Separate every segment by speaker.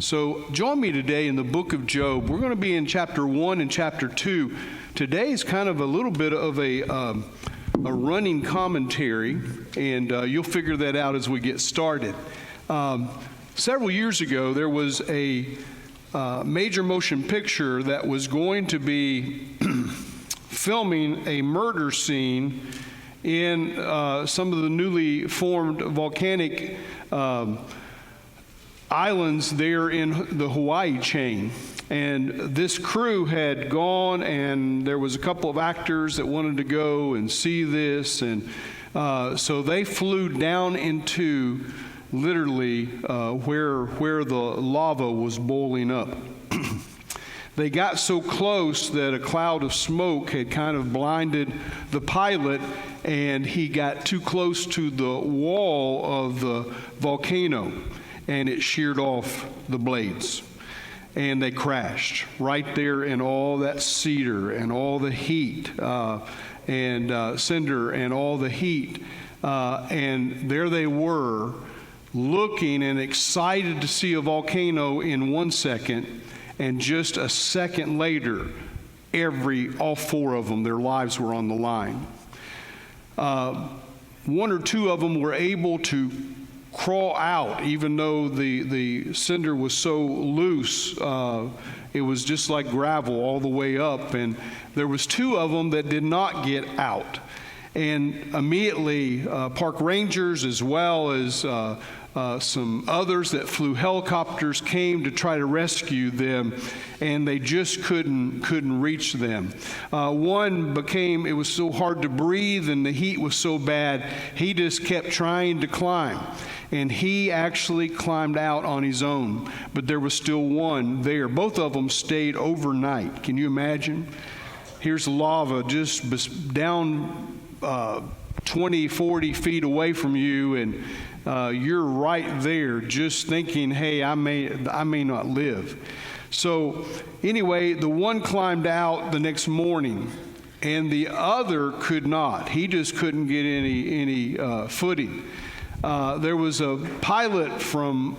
Speaker 1: So join me today in the book of Job. We're going to be in chapter 1 and chapter 2. Today is kind of a little bit of a running commentary, and you'll figure that out as we get started. Several years ago, there was a major motion picture that was going to be filming a murder scene in some of the newly formed volcanic islands there in the Hawaii chain. And this crew had gone, and there was a couple of actors that wanted to go and see this, and so they flew down into literally where the lava was boiling up. They got so close that a cloud of smoke had kind of blinded the pilot, and he got too close to the wall of the volcano, and it sheared off the blades. And they crashed right there in all that cedar and all the heat and cinder and all the heat. And there they were, looking and excited to see a volcano in 1 second, and just a second later, all four of them, their lives were on the line. One or two of them were able to crawl out, even though the cinder was so loose. It was just like gravel all the way up, and there was two of them that did not get out. And immediately, park rangers as well as some others that flew helicopters came to try to rescue them, and they just couldn't reach them. It was so hard to breathe, and the heat was so bad, he just kept trying to climb. And he actually climbed out on his own, but there was still one there. Both of them stayed overnight. Can you imagine? Here's lava just down 20, 40 feet away from you, and you're right there just thinking, hey, I may not live. So anyway, the one climbed out the next morning, and the other could not. He just couldn't get any footing. There was a pilot from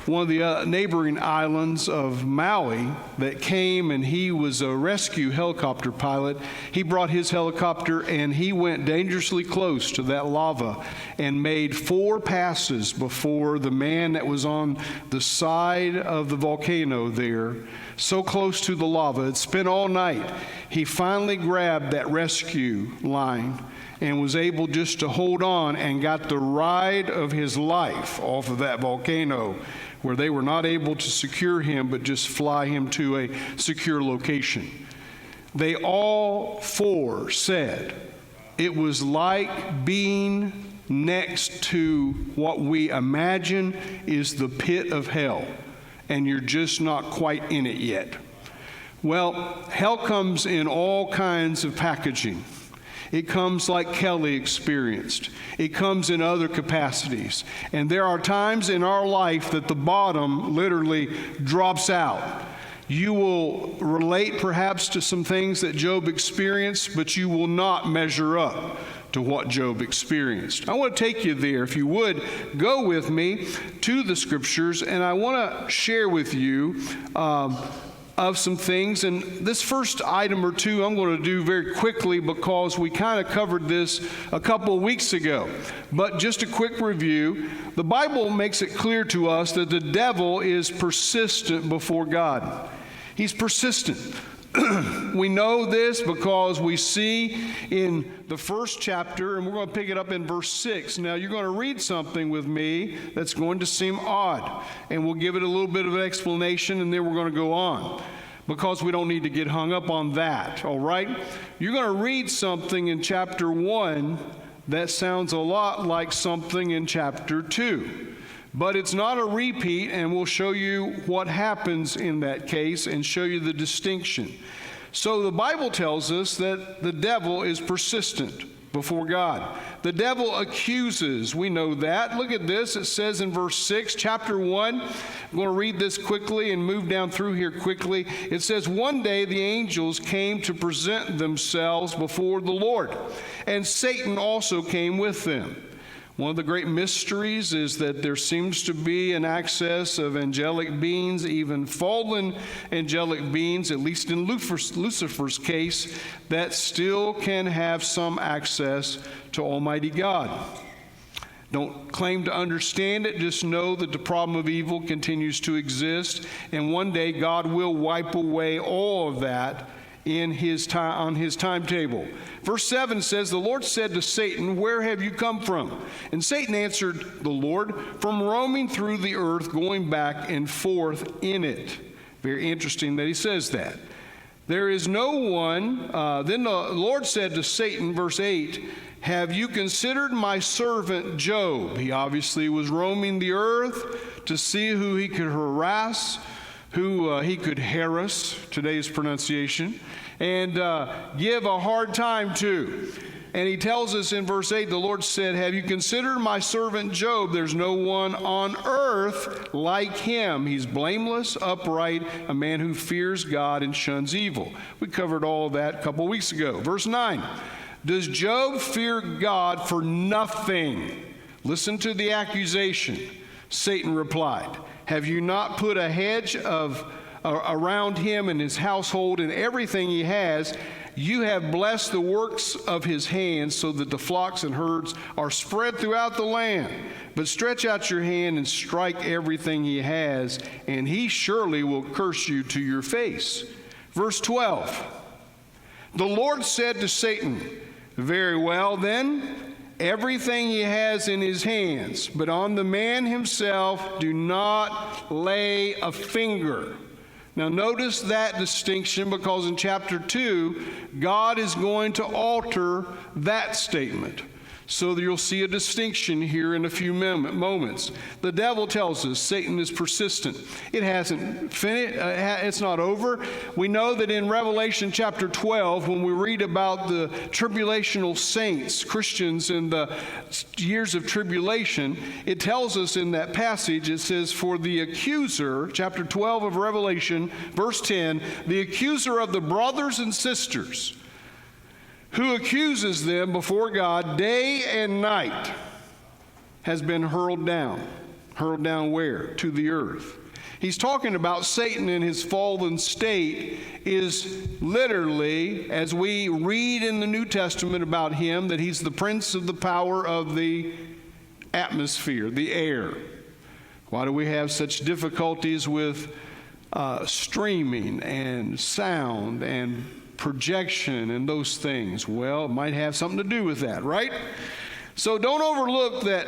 Speaker 1: one of the neighboring islands of Maui that came, and he was a rescue helicopter pilot. He brought his helicopter, and he went dangerously close to that lava and made 4 passes before the man that was on the side of the volcano there, so close to the lava. It spent all night. He finally grabbed that rescue line and was able just to hold on and got the ride of his life off of that volcano, where they were not able to secure him but just fly him to a secure location. They all 4 said it was like being next to what we imagine is the pit of hell, and you're just not quite in it yet. Well, hell comes in all kinds of packaging. It comes like Kelly experienced. It comes in other capacities. And there are times in our life that the bottom literally drops out. You will relate perhaps to some things that Job experienced, but you will not measure up to what Job experienced. I want to take you there. If you would, go with me to the scriptures, and I want to share with you of some things. And this first item or two I'm going to do very quickly because we kind of covered this a couple of weeks ago. But just a quick review. The Bible makes it clear to us that the devil is persistent before God. He's persistent. We know this because we see in the first chapter, and we're going to pick it up in verse 6. Now, you're going to read something with me that's going to seem odd, and we'll give it a little bit of an explanation, and then we're going to go on, because we don't need to get hung up on that, all right? You're going to read something in chapter 1 that sounds a lot like something in chapter 2. But it's not a repeat, and we'll show you what happens in that case and show you the distinction. So the Bible tells us that the devil is persistent before God. The devil accuses. We know that. Look at this. It says in verse 6, chapter 1. I'm going to read this quickly and move down through here quickly. It says, one day the angels came to present themselves before the Lord, and Satan also came with them. One of the great mysteries is that there seems to be an access of angelic beings, even fallen angelic beings, at least in Lucifer's case, that still can have some access to Almighty God. Don't claim to understand it, just know that the problem of evil continues to exist, and one day God will wipe away all of that on his timetable. Verse 7 says, the Lord said to Satan, where have you come from? And Satan answered the Lord, from roaming through the earth, going back and forth in it. Very interesting that he says that. There is no one. Then the Lord said to Satan, verse 8, have you considered my servant Job? He obviously was roaming the earth to see who he could harass, who he could harass, today's pronunciation, and give a hard time to. And he tells us in verse 8, the Lord said, have you considered my servant Job? There's no one on earth like him. He's blameless, upright, a man who fears God and shuns evil. We covered all of that a couple weeks ago. Verse 9, does Job fear God for nothing? Listen to the accusation. Satan replied, have you not put a hedge around him and his household and everything he has? You have blessed the works of his hands so that the flocks and herds are spread throughout the land. But stretch out your hand and strike everything he has, and he surely will curse you to your face. Verse 12, the Lord said to Satan, very well then, everything he has in his hands, but on the man himself do not lay a finger. Now notice that distinction, because in chapter 2, God is going to alter that statement. So that you'll see a distinction here in a few moments. The devil tells us Satan is persistent. It hasn't finished. It's not over. We know that in Revelation chapter 12, when we read about the tribulational saints, Christians in the years of tribulation, it tells us in that passage, it says, for the accuser, chapter 12 of Revelation, verse 10, the accuser of the brothers and sisters, who accuses them before God day and night, has been hurled down. Hurled down where? To the earth. He's talking about Satan in his fallen state is literally, as we read in the New Testament about him, that he's the prince of the power of the atmosphere, the air. Why do we have such difficulties with streaming and sound and projection and those things? Well, it might have something to do with that, right? So don't overlook that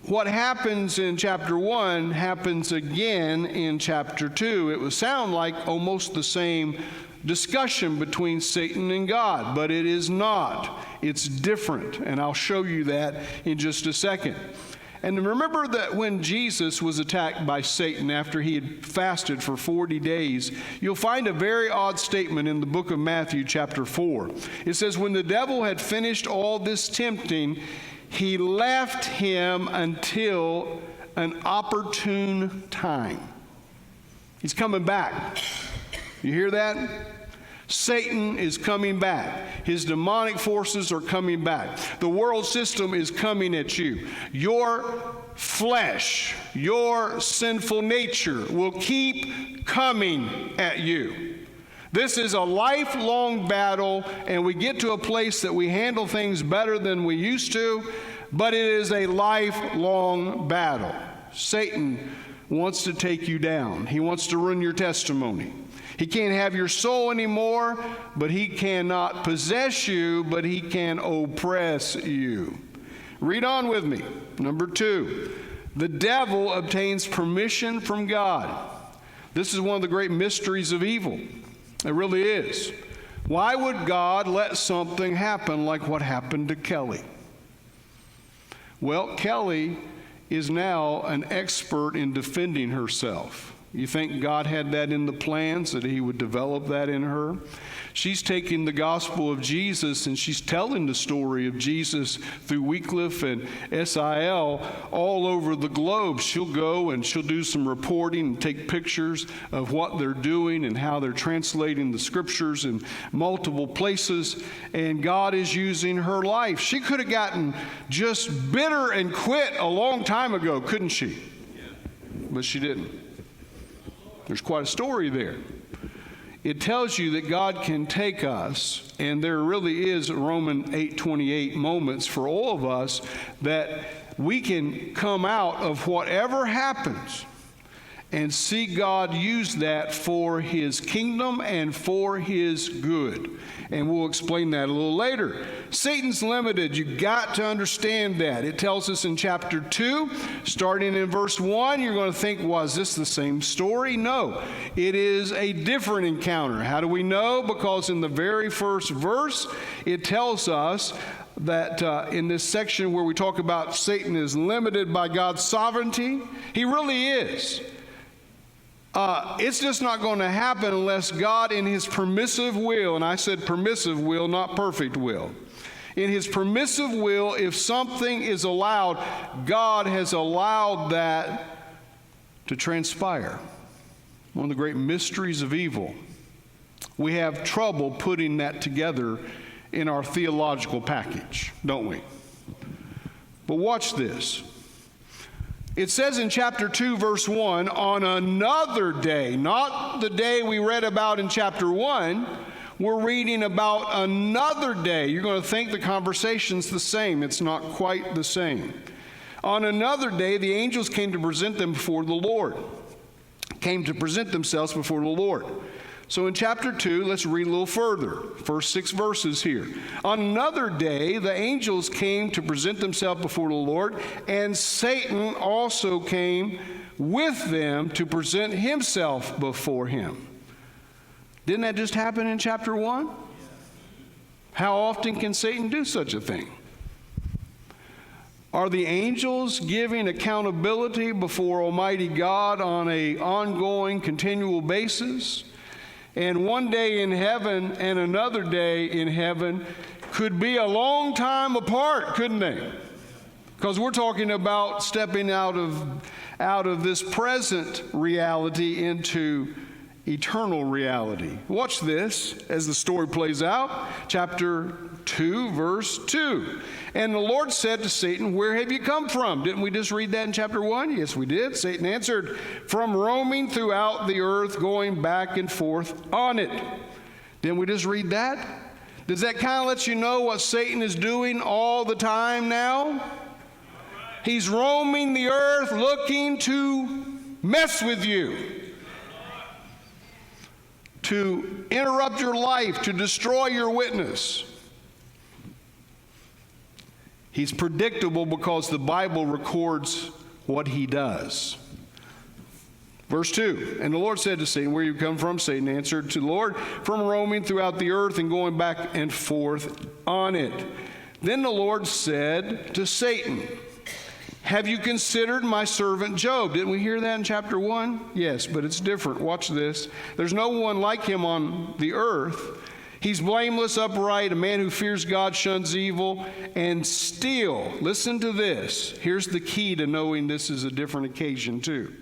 Speaker 1: what happens in chapter 1 happens again in chapter 2. It would sound like almost the same discussion between Satan and God, but it is not. It's different, and I'll show you that in just a second. And remember that when Jesus was attacked by Satan after he had fasted for 40 days, you'll find a very odd statement in the book of Matthew chapter 4. It says, when the devil had finished all this tempting, he left him until an opportune time. He's coming back. You hear that? Satan is coming back. His demonic forces are coming back. The world system is coming at you. Your flesh, your sinful nature will keep coming at you. This is a lifelong battle, and we get to a place that we handle things better than we used to, but it is a lifelong battle. Satan wants to take you down. He wants to ruin your testimony. He can't have your soul anymore, but he cannot possess you, but he can oppress you. Read on with me. Number 2, the devil obtains permission from God. This is one of the great mysteries of evil. It really is. Why would God let something happen like what happened to Kelly? Well, Kelly is now an expert in defending herself. You think God had that in the plans, that he would develop that in her? She's taking the gospel of Jesus and she's telling the story of Jesus through Wycliffe and SIL all over the globe. She'll go and she'll do some reporting and take pictures of what they're doing and how they're translating the scriptures in multiple places. And God is using her life. She could have gotten just bitter and quit a long time ago, couldn't she? But she didn't. There's quite a story there. It tells you that God can take us, and there really is Romans 8:28 moments for all of us, that we can come out of whatever happens and see God use that for his kingdom and for his good. And we'll explain that a little later. Satan's limited. You've got to understand that. It tells us in chapter 2, starting in verse 1, you're going to think, well, is this the same story? No, it is a different encounter. How do we know? Because in the very first verse, it tells us that in this section where we talk about Satan is limited by God's sovereignty, he really is. It's just not going to happen unless God in his permissive will, and I said permissive will, not perfect will. In his permissive will, if something is allowed, God has allowed that to transpire. One of the great mysteries of evil. We have trouble putting that together in our theological package, don't we? But watch this. It says in chapter 2, verse 1, on another day, not the day we read about in chapter 1, we're reading about another day. You're going to think the conversation's the same. It's not quite the same. On another day, the angels came to present them before the Lord. Came to present themselves before the Lord. So in chapter 2, let's read a little further. First 6 verses here. On another day, the angels came to present themselves before the Lord, and Satan also came with them to present himself before him. Didn't that just happen in chapter 1? How often can Satan do such a thing? Are the angels giving accountability before Almighty God on an ongoing, continual basis? And one day in heaven and another day in heaven could be a long time apart, couldn't they? Because we're talking about stepping out of this present reality into eternal reality. Watch this as the story plays out. Chapter 2, verse 2. And the Lord said to Satan, where have you come from? Didn't we just read that in chapter 1? Yes, we did. Satan answered, from roaming throughout the earth, going back and forth on it. Didn't we just read that? Does that kind of let you know what Satan is doing all the time now? He's roaming the earth looking to mess with you, to interrupt your life, to destroy your witness. He's predictable because the Bible records what he does. Verse 2, and the Lord said to Satan, where you come from? Satan answered to the Lord, from roaming throughout the earth and going back and forth on it. Then the Lord said to Satan, have you considered my servant Job? Didn't we hear that in chapter 1? Yes, but it's different. Watch this. There's no one like him on the earth. He's blameless, upright, a man who fears God, shuns evil, and still, listen to this. Here's the key to knowing this is a different occasion too.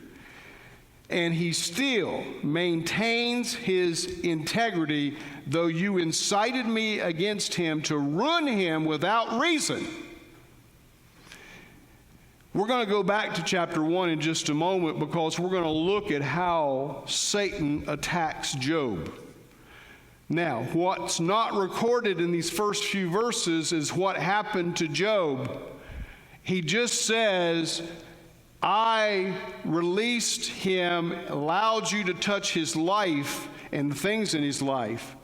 Speaker 1: And he still maintains his integrity, though you incited me against him to ruin him without reason. We're going to go back to chapter 1 in just a moment because we're going to look at how Satan attacks Job. Now, what's not recorded in these first few verses is what happened to Job. He just says, I released him, allowed you to touch his life and the things in his life,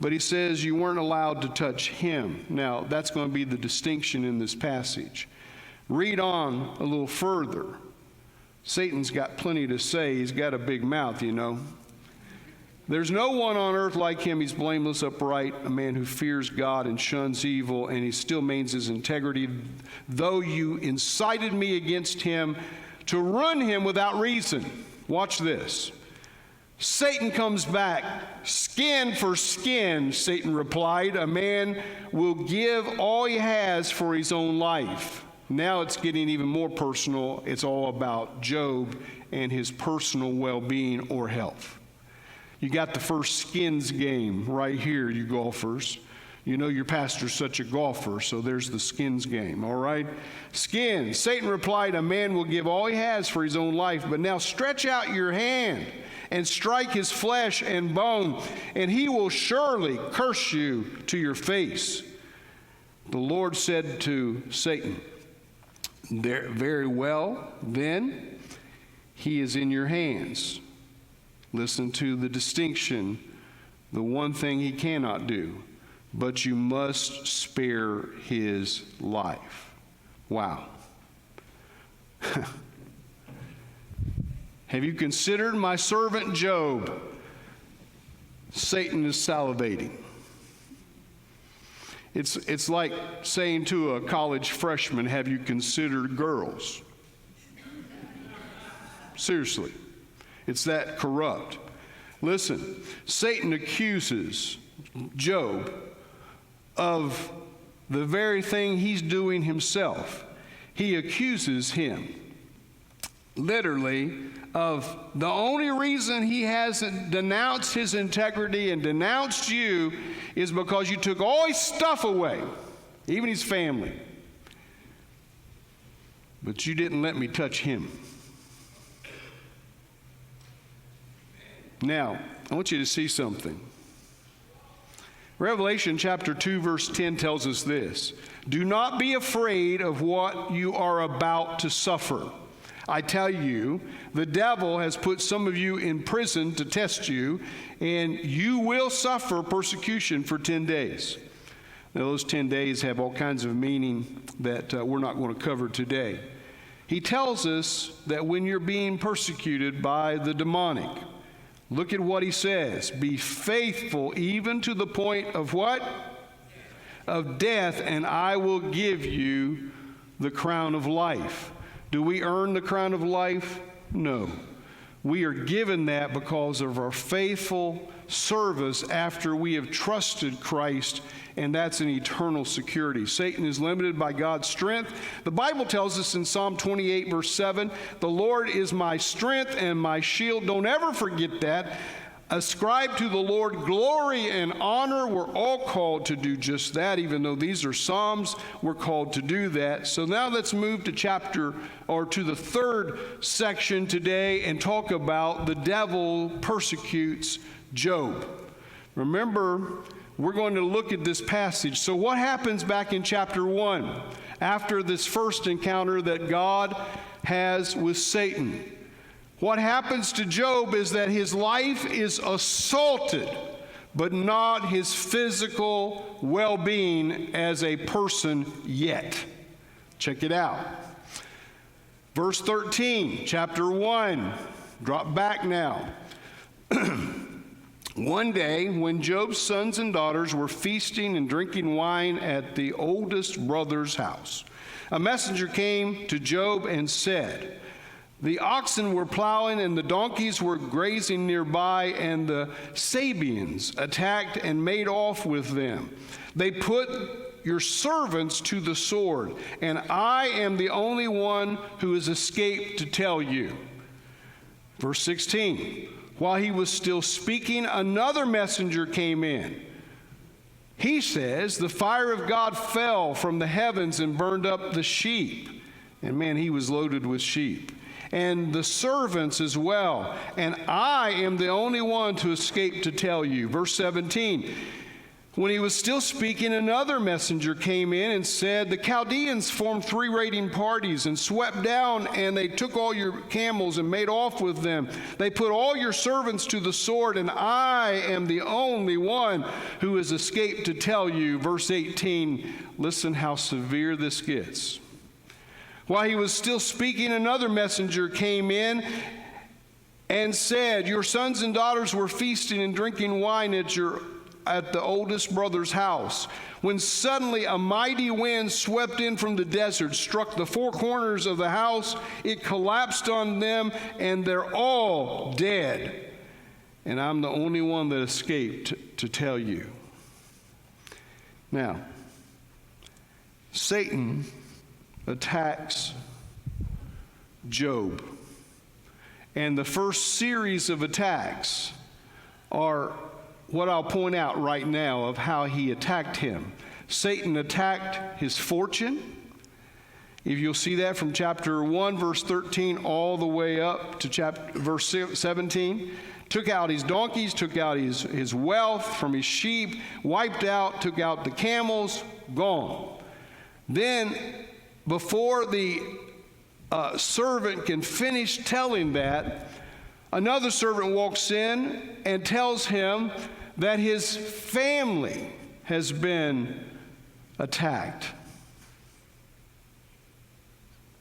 Speaker 1: but he says you weren't allowed to touch him. Now, that's going to be the distinction in this passage. Read on a little further. Satan's got plenty to say. He's got a big mouth, you know. There's no one on earth like him. He's blameless, upright, a man who fears God and shuns evil, and he still maintains his integrity, though you incited me against him to ruin him without reason. Watch this. Satan comes back. Skin for skin, Satan replied. A man will give all he has for his own life. Now it's getting even more personal. It's all about Job and his personal well-being or health. You got the first skins game right here, you golfers. You know your pastor's such a golfer, so there's the skins game, all right? Skins. Satan replied, a man will give all he has for his own life, but now stretch out your hand and strike his flesh and bone, and he will surely curse you to your face. The Lord said to Satan, very well, then he is in your hands. Listen to the distinction, the one thing he cannot do, but you must spare his life. Wow. Have you considered my servant Job? Satan is salivating. It's like saying to a college freshman, have you considered girls? Seriously. It's that corrupt. Listen, Satan accuses Job of the very thing he's doing himself. He accuses him, literally, of the only reason he hasn't denounced his integrity and denounced you is because you took all his stuff away, even his family. But you didn't let me touch him. Now, I want you to see something. Revelation chapter 2, verse 10 tells us this. Do not be afraid of what you are about to suffer. I tell you, the devil has put some of you in prison to test you, and you will suffer persecution for 10 days. Now, those 10 days have all kinds of meaning that we're not going to cover today. He tells us that when you're being persecuted by the demonic, look at what he says. Be faithful even to the point of what? Of death, and I will give you the crown of life. Do we earn the crown of life? No. We are given that because of our faithful service after we have trusted Christ, and that's an eternal security. Satan is limited by God's strength. The Bible tells us in Psalm 28, verse 7, the Lord is my strength and my shield. Don't ever forget that. Ascribe to the Lord glory and honor. We're all called to do just that. Even though these are Psalms, we're called to do that. So now let's move to to the third section today and talk about the devil persecutes Job. Remember, we're going to look at this passage. So what happens back in chapter 1 after this first encounter that God has with Satan? What happens to Job is that his life is assaulted, but not his physical well-being as a person yet. Check it out. Verse 13, chapter 1. Drop back now. One day, when Job's sons and daughters were feasting and drinking wine at the oldest brother's house, a messenger came to Job and said, the oxen were plowing and the donkeys were grazing nearby, and the Sabeans attacked and made off with them. They put your servants to the sword, and I am the only one who has escaped to tell you. Verse 16, while he was still speaking, another messenger came in. He says, the fire of God fell from the heavens and burned up the sheep. And man, he was loaded with sheep. And the servants as well. And I am the only one to escape to tell you. Verse 17. When he was still speaking, another messenger came in and said, the Chaldeans formed 3 raiding parties and swept down, and they took all your camels and made off with them. They put all your servants to the sword, and I am the only one who has escaped to tell you. Verse 18, listen how severe this gets. While he was still speaking, another messenger came in and said, your sons and daughters were feasting and drinking wine at your at the oldest brother's house, when suddenly a mighty wind swept in from the desert, struck the four corners of the house. It collapsed on them, and they're all dead. And I'm the only one that escaped to tell you. Now, Satan attacks Job. And the first series of attacks are what I'll point out right now of how he attacked him. Satan attacked his fortune. If you'll see that from chapter 1, verse 13, all the way up to verse 17. Took out his donkeys, took out his wealth from his sheep, wiped out, took out the camels, gone. Then, before the servant can finish telling that, another servant walks in and tells him that his family has been attacked.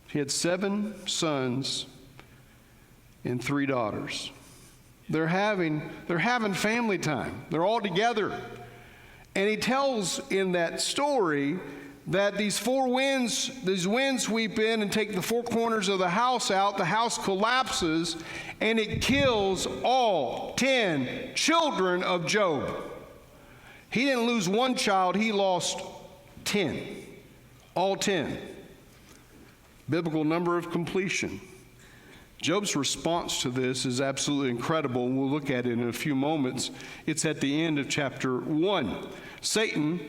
Speaker 1: He had 7 sons and 3 daughters. They're having family time. They're all together. And he tells in that story that these winds sweep in and take the 4 corners of the house out. The house collapses, and it kills all 10 children of Job. He didn't lose 1 child, he lost 10. All 10. Biblical number of completion. Job's response to this is absolutely incredible, and we'll look at it in a few moments. It's at the end of chapter 1. Satan,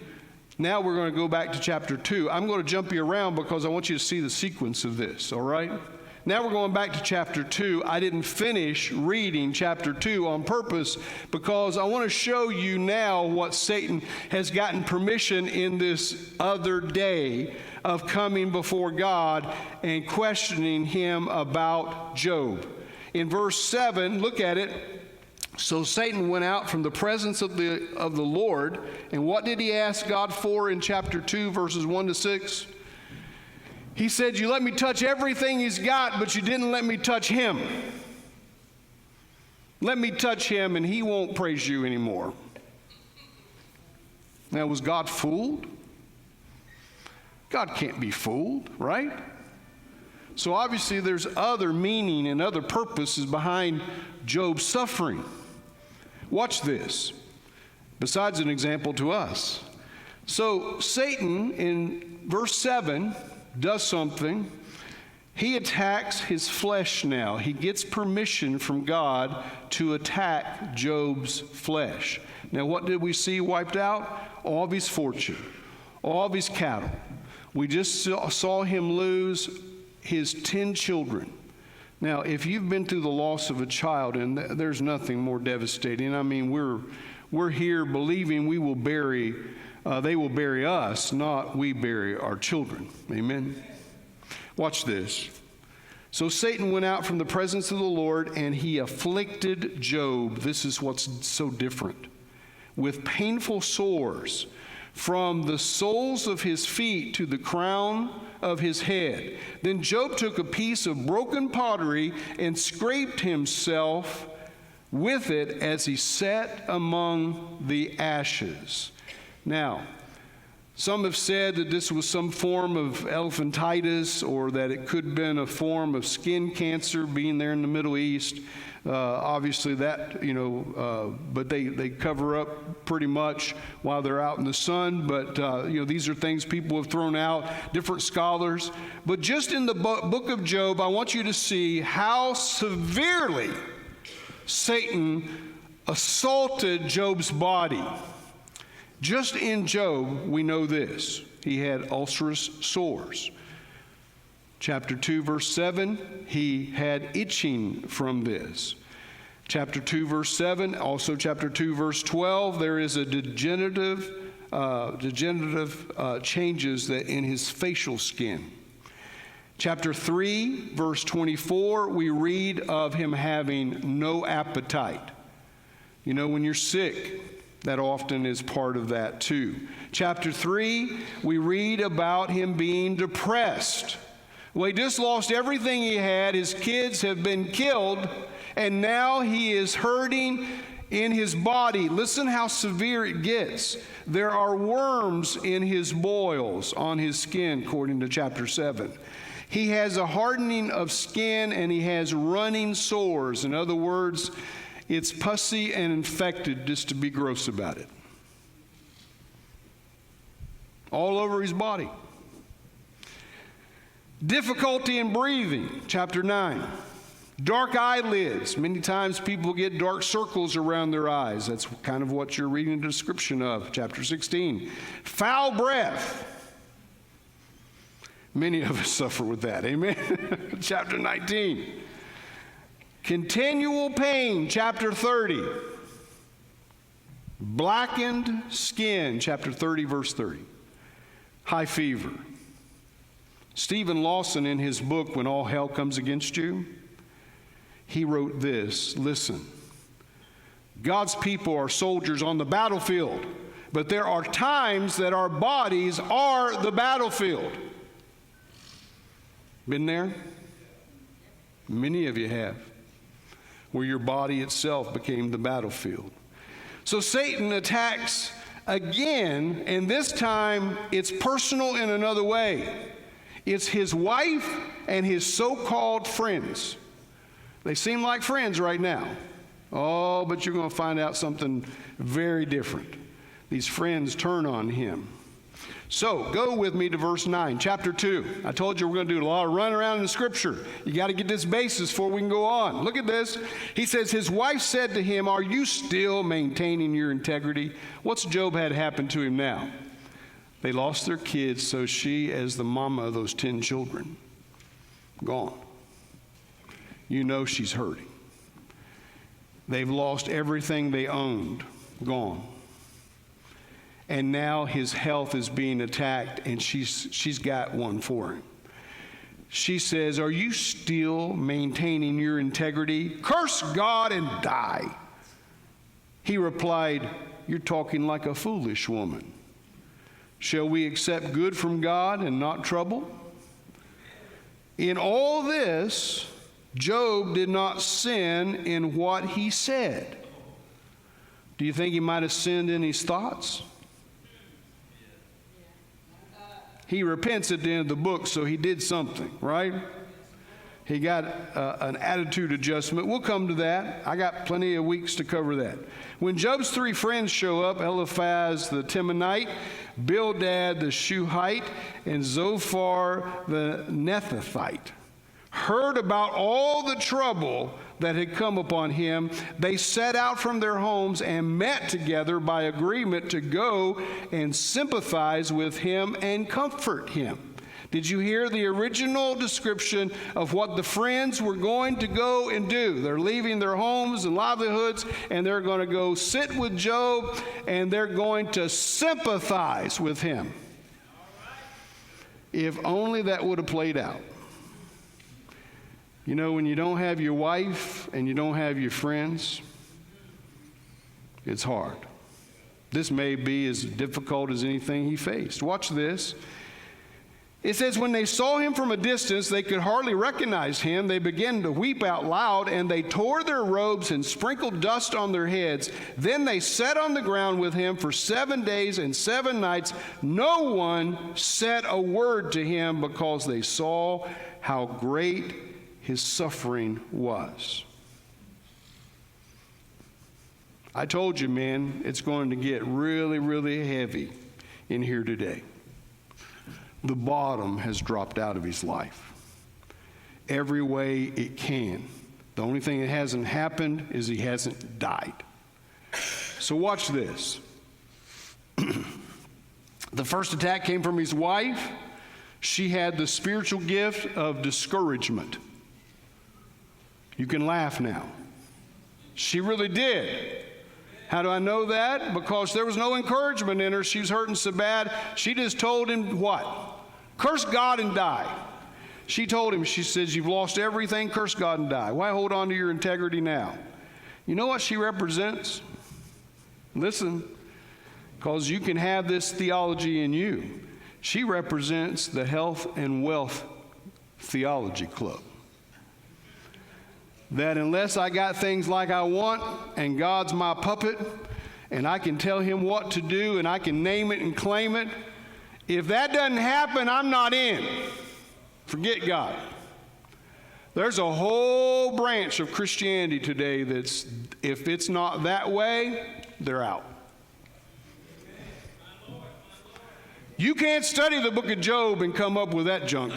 Speaker 1: now we're going to go back to chapter 2. I'm going to jump you around because I want you to see the sequence of this, all right? Now we're going back to chapter 2. I didn't finish reading chapter 2 on purpose because I want to show you now what Satan has gotten permission in this other day of coming before God and questioning him about Job. In verse 7, look at it. So Satan went out from the presence of the Lord, and what did he ask God for in chapter 2, verses 1 to 6? He said, you let me touch everything he's got, but you didn't let me touch him. Let me touch him, and he won't praise you anymore. Now, was God fooled? God can't be fooled, right? So obviously there's other meaning and other purposes behind Job's suffering. Watch this, besides an example to us. So Satan, in verse 7, does something. He attacks his flesh now. He gets permission from God to attack Job's flesh. Now, what did we see wiped out? All of his fortune, all of his cattle. We just saw him lose his 10 children. Now, if you've been through the loss of a child, and there's nothing more devastating. I mean, we're here believing we will bury, they will bury us, not we bury our children. Amen? Watch this. So Satan went out from the presence of the Lord, and he afflicted Job. This is what's so different. With painful sores, from the soles of his feet to the crown of his head. Then Job took a piece of broken pottery and scraped himself with it as he sat among the ashes. Now, some have said that this was some form of elephantitis, or that it could have been a form of skin cancer, being there in the Middle East. Obviously that, but they cover up pretty much while they're out in the sun. But, these are things people have thrown out, different scholars. But just in the book of Job, I want you to see how severely Satan assaulted Job's body. Just in Job, we know this. He had ulcerous sores. Chapter 2, verse 7, he had itching from this. Chapter 2, verse 7, also chapter 2, verse 12, there is a degenerative changes that in his facial skin. Chapter 3, verse 24, we read of him having no appetite. When you're sick, that often is part of that too. Chapter 3, we read about him being depressed. Well, he just lost everything he had. His kids have been killed, and now he is hurting in his body. Listen how severe it gets. There are worms in his boils on his skin, according to chapter 7. He has a hardening of skin, and he has running sores. In other words, it's pussy and infected, just to be gross about it. All over his body. Difficulty in breathing, chapter 9. Dark eyelids. Many times people get dark circles around their eyes. That's kind of what you're reading the description of, chapter 16. Foul breath. Many of us suffer with that, amen? Chapter 19. Continual pain, chapter 30. Blackened skin, chapter 30, verse 30. High fever. Stephen Lawson, in his book, When All Hell Comes Against You, he wrote this, listen, God's people are soldiers on the battlefield, but there are times that our bodies are the battlefield. Been there? Many of you have, where your body itself became the battlefield. So Satan attacks again, and this time it's personal in another way. It's his wife and his so-called friends. They seem like friends right now. Oh, but you're going to find out something very different. These friends turn on him. So, go with me to verse 9, chapter 2. I told you we're going to do a lot of run around in the scripture. You got to get this basis before we can go on. Look at this. He says, his wife said to him, are you still maintaining your integrity? What's Job had happen to him now? They lost their kids, so she, as the mama of those 10 children, gone. You know she's hurting. They've lost everything they owned, gone. And now his health is being attacked, and she's got one for him. She says, are you still maintaining your integrity? Curse God and die. He replied, you're talking like a foolish woman. Shall we accept good from God and not trouble? In all this, Job did not sin in what he said. Do you think he might have sinned in his thoughts? He repents at the end of the book, so he did something, right? He got an attitude adjustment. We'll come to that. I got plenty of weeks to cover that. When Job's 3 friends show up, Eliphaz the Temanite, Bildad the Shuhite, and Zophar the Nethathite, heard about all the trouble that had come upon him, they set out from their homes and met together by agreement to go and sympathize with him and comfort him. Did you hear the original description of what the friends were going to go and do? They're leaving their homes and livelihoods, and they're going to go sit with Job, and they're going to sympathize with him. If only that would have played out. You know, when you don't have your wife and you don't have your friends, it's hard. This may be as difficult as anything he faced. Watch this. It says, when they saw him from a distance, they could hardly recognize him. They began to weep out loud, and they tore their robes and sprinkled dust on their heads. Then they sat on the ground with him for 7 days and 7 nights. No one said a word to him, because they saw how great his suffering was. I told you, man, it's going to get really, really heavy in here today. The bottom has dropped out of his life every way it can. The only thing that hasn't happened is he hasn't died. So watch this. The first attack came from his wife. She had the spiritual gift of discouragement. You can laugh now. She really did. How do I know that? Because there was no encouragement in her. She was hurting so bad. She just told him what? Curse God and die. She told him, she says, you've lost everything, curse God and die. Why hold on to your integrity now? You know what she represents? Listen, because you can have this theology in you. She represents the health and wealth theology club. that unless I got things like I want and God's my puppet and I can tell him what to do and I can name it and claim it, if that doesn't happen, I'm not in. Forget God. There's a whole branch of Christianity today that's, if it's not that way, they're out. You can't study the book of Job and come up with that junk.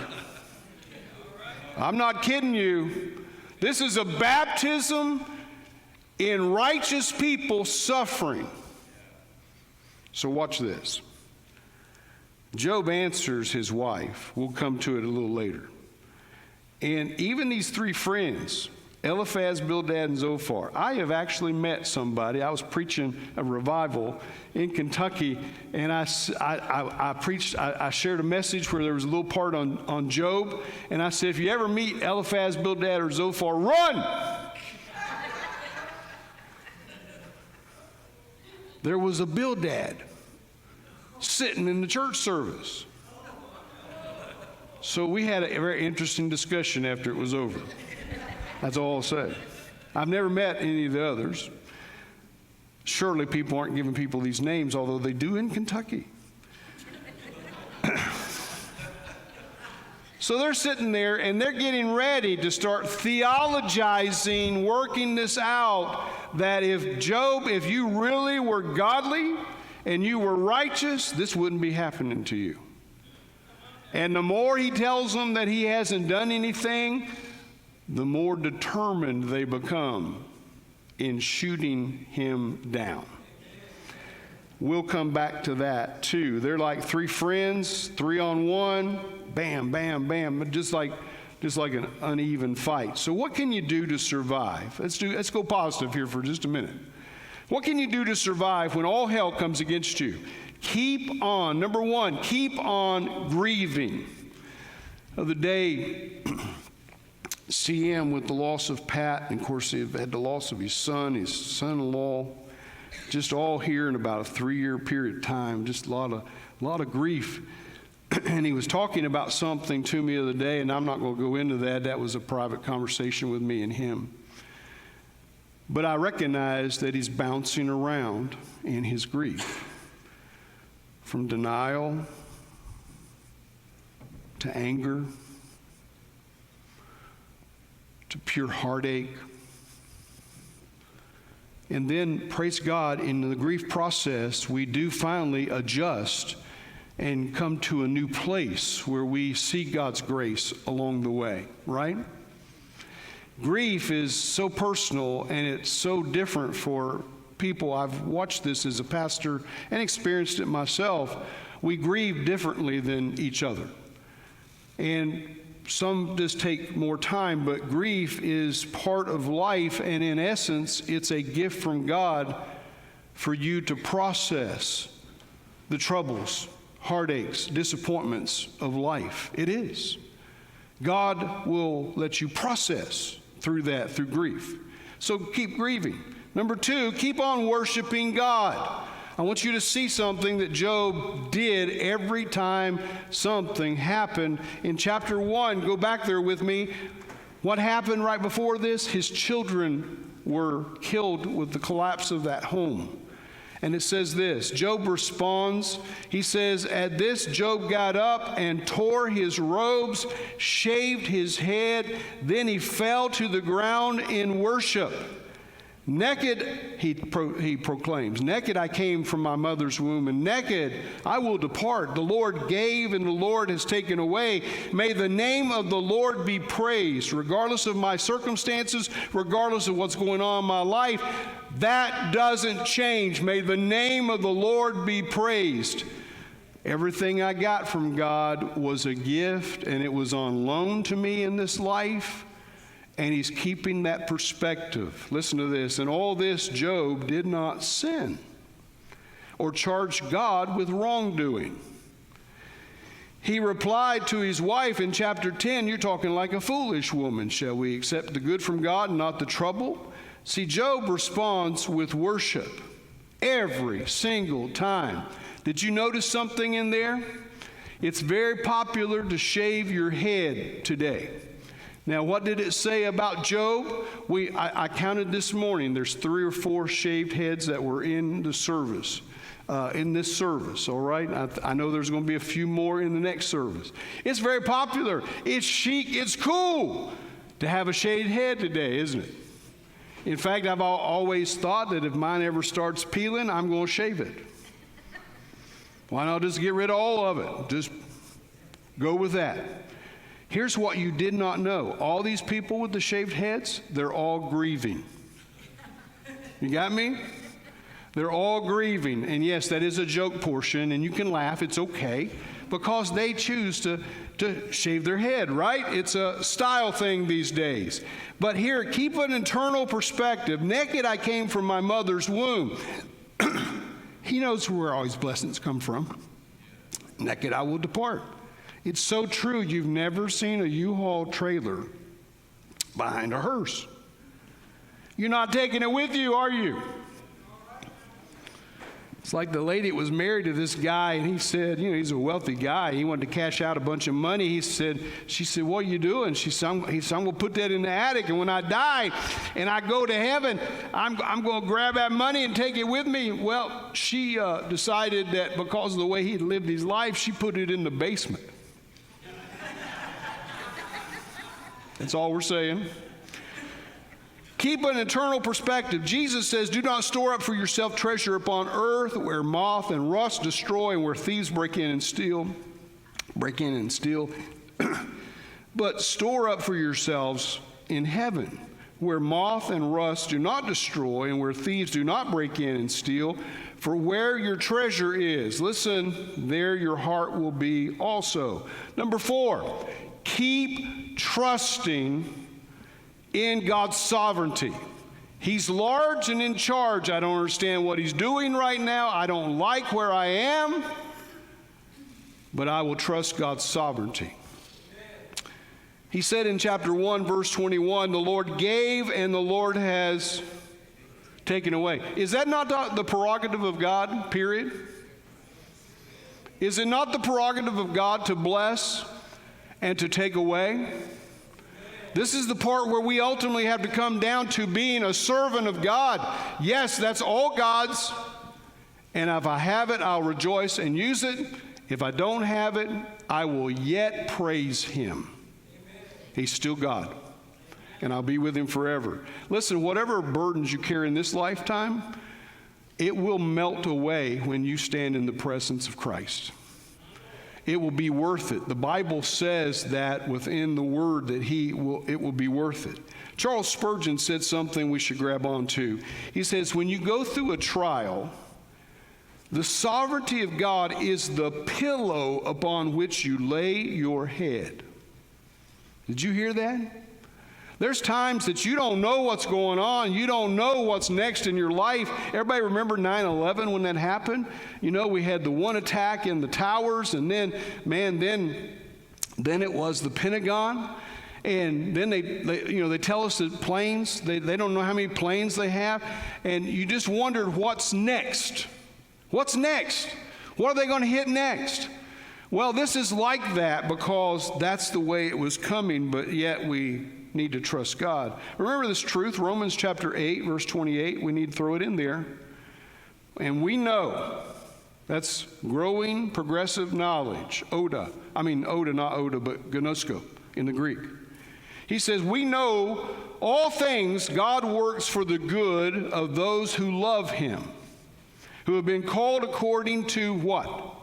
Speaker 1: I'm not kidding you. This is a baptism in righteous people suffering. So watch this. Job answers his wife. We'll come to it a little later. And even these three friends, Eliphaz, Bildad, and Zophar. I have actually met somebody. I was preaching a revival in Kentucky, and I shared a message where there was a little part on Job, and I said, if you ever meet Eliphaz, Bildad, or Zophar, run! There was a Bildad sitting in the church service. So we had a very interesting discussion after it was over. That's all I'll say. I've never met any of the others. Surely people aren't giving people these names, although they do in Kentucky. So they're sitting there and they're getting ready to start theologizing, working this out, that if Job, if you really were godly and you were righteous, this wouldn't be happening to you. And the more he tells them that he hasn't done anything, the more determined they become in shooting him down. We'll come back to that too. They're like three friends, 3-on-1, bam, bam, bam, just like an uneven fight. So what can you do to survive? Let's go positive here for just a minute. What can you do to survive when all hell comes against you? Keep on. Number one, keep on grieving. The other day, CM with the loss of Pat, and of course he had the loss of his son-in-law, just all here in about a 3-year period of time, just a lot of grief. And he was talking about something to me the other day, and I'm not going to go into that. That was a private conversation with me and him. But I recognize that he's bouncing around in his grief, from denial to anger to pure heartache. And then, praise God, in the grief process, we do finally adjust and come to a new place where we see God's grace along the way, right? Grief is so personal and it's so different for people. I've watched this as a pastor and experienced it myself. We grieve differently than each other. And some just take more time, but grief is part of life, and in essence, it's a gift from God for you to process the troubles, heartaches, disappointments of life. It is. God will let you process through that, through grief. So keep grieving. Number two, keep on worshiping God. I want you to see something that Job did every time something happened. In chapter 1, go back there with me. What happened right before this? His children were killed with the collapse of that home. And it says this, Job responds, he says, at this Job got up and tore his robes, shaved his head, then he fell to the ground in worship. Naked, he proclaims, naked I came from my mother's womb, and naked I will depart. The Lord gave, and the Lord has taken away. May the name of the Lord be praised, regardless of my circumstances, regardless of what's going on in my life. That doesn't change. May the name of the Lord be praised. Everything I got from God was a gift, and it was on loan to me in this life. And he's keeping that perspective. Listen to this. In all this, Job did not sin or charge God with wrongdoing. He replied to his wife in chapter 10, you're talking like a foolish woman. Shall we accept the good from God and not the trouble? See, Job responds with worship every single time. Did you notice something in there? It's very popular to shave your head today. Now, what did it say about Job? I counted this morning. There's 3 or 4 shaved heads that were in the service, in this service, all right? I know there's going to be a few more in the next service. It's very popular. It's chic. It's cool to have a shaved head today, isn't it? In fact, I've always thought that if mine ever starts peeling, I'm going to shave it. Why not just get rid of all of it? Just go with that. Here's what you did not know. All these people with the shaved heads, they're all grieving. You got me? They're all grieving. And yes, that is a joke portion, and you can laugh. It's okay. Because they choose to shave their head, right? It's a style thing these days. But here, keep an internal perspective. Naked I came from my mother's womb. He knows where all his blessings come from. Naked I will depart. It's so true. You've never seen a U-Haul trailer behind a hearse. You're not taking it with you, are you? It's like the lady that was married to this guy, and he said, he's a wealthy guy. He wanted to cash out a bunch of money. She said, what are you doing? He said, I'm going to put that in the attic, and when I die and I go to heaven, I'm going to grab that money and take it with me. Well, she decided that because of the way he lived his life, she put it in the basement. That's all we're saying. Keep an eternal perspective. Jesus says, do not store up for yourself treasure upon earth where moth and rust destroy and where thieves break in and steal. But store up for yourselves in heaven where moth and rust do not destroy and where thieves do not break in and steal. For where your treasure is, listen, there your heart will be also. Number 4, keep trusting in God's sovereignty. He's large and in charge. I don't understand what he's doing right now. I don't like where I am, but I will trust God's sovereignty. He said in chapter 1, verse 21, the Lord gave and the Lord has taken away. Is that not the prerogative of God, period? Is it not the prerogative of God to bless and to take away? This is the part where we ultimately have to come down to being a servant of God. Yes, that's all God's. And if I have it, I'll rejoice and use it. If I don't have it, I will yet praise him. He's still God. And I'll be with him forever. Listen, whatever burdens you carry in this lifetime, it will melt away when you stand in the presence of Christ. It will be worth it. The Bible says that within the word that it will be worth it. Charles Spurgeon said something we should grab onto. He says, when you go through a trial, the sovereignty of God is the pillow upon which you lay your head. Did you hear that? There's times that you don't know what's going on. You don't know what's next in your life. Everybody remember 9/11 when that happened? We had the one attack in the towers, and then it was the Pentagon. And then they tell us that planes, they don't know how many planes they have. And you just wondered, what's next? What's next? What are they going to hit next? Well, this is like that because that's the way it was coming, but yet we need to trust God. Remember this truth, Romans chapter 8, verse 28. We need to throw it in there. And we know, that's growing progressive knowledge, Oda, not Oda, but gnosko in the Greek. He says, we know all things God works for the good of those who love him, who have been called according to what?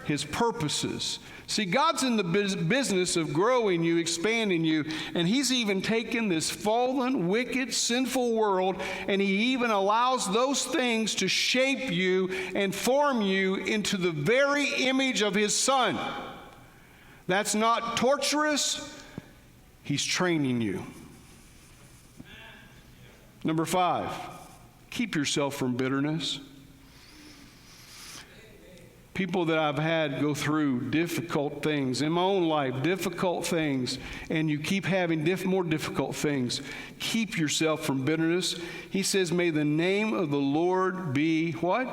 Speaker 1: His purposes. See, God's in the business of growing you, expanding you, and he's even taken this fallen, wicked, sinful world, and he even allows those things to shape you and form you into the very image of his Son. That's not torturous. He's training you. Number 5, keep yourself from bitterness. People that I've had go through difficult things in my own life, difficult things, and you keep having more difficult things. Keep yourself from bitterness. He says, may the name of the Lord be what?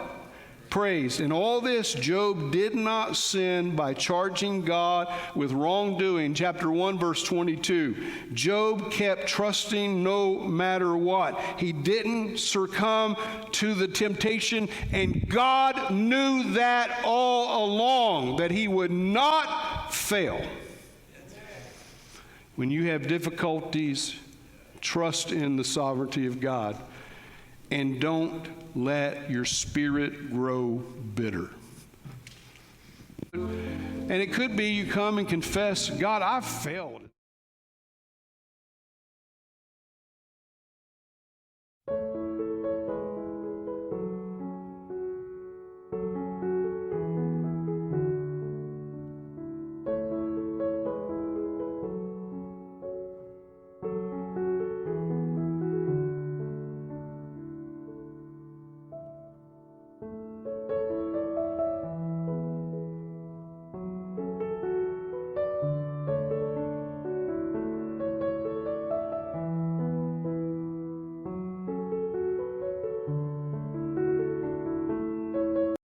Speaker 1: praised. In all this, Job did not sin by charging God with wrongdoing. Chapter 1, verse 22. Job kept trusting no matter what. He didn't succumb to the temptation, and God knew that all along, that he would not fail. When you have difficulties, trust in the sovereignty of God, and don't let your spirit grow bitter. And it could be you come and confess, God, I've failed.